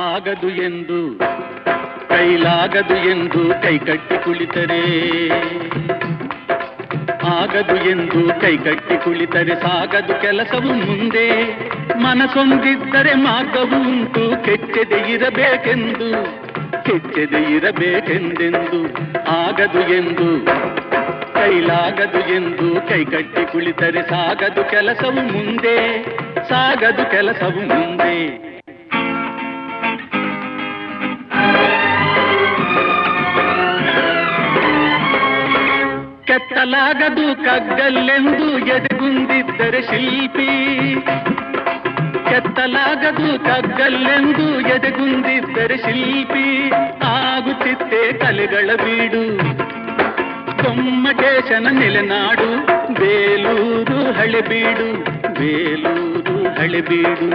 ಆಗದು ಎಂದು ಕೈಲಾಗದು ಎಂದು ಕೈಕಟ್ಟಿ ಕುಳಿತರೆ, ಆಗದು ಎಂದು ಕೈಕಟ್ಟಿ ಕುಳಿತರೆ ಸಾಗದು ಕೆಲಸವು ಮುಂದೆ. ಮನಸೊಂದಿದ್ದರೆ ಮಾರ್ಗವು ಉಂಟು, ಕೆಚ್ಚದೆ ಇರಬೇಕೆಂದು, ಕೆಚ್ಚದೆ ಇರಬೇಕೆಂದೆಂದು. ಆಗದು ಎಂದು ಕೈಲಾಗದು ಎಂದು ಕೈಕಟ್ಟಿ ಕುಳಿತರೆ ಸಾಗದು ಕೆಲಸವು ಮುಂದೆ, ಸಾಗದು ಕೆಲಸವು ಮುಂದೆ. ಕೆತ್ತಲಾಗದು ಕಗ್ಗಲ್ಲೆಂದು ಎದೆಗುಂದಿದ್ದರೆ ಶಿಲ್ಪಿ, ಕೆತ್ತಲಾಗದು ಕಗ್ಗಲ್ಲೆಂದು ಎದೆಗುಂದಿದ್ದರೆ ಶಿಲ್ಪಿ. ಆಗುತ್ತಿತ್ತೆ ಕಲೆಗಳ ಬೀಡು, ಗೊಮ್ಮಟೇಶನ ನೆಲೆನಾಡು ಬೇಲೂರು ಹಳೆಬೀಡು, ಬೇಲೂರು ಹಳೆಬೀಡು.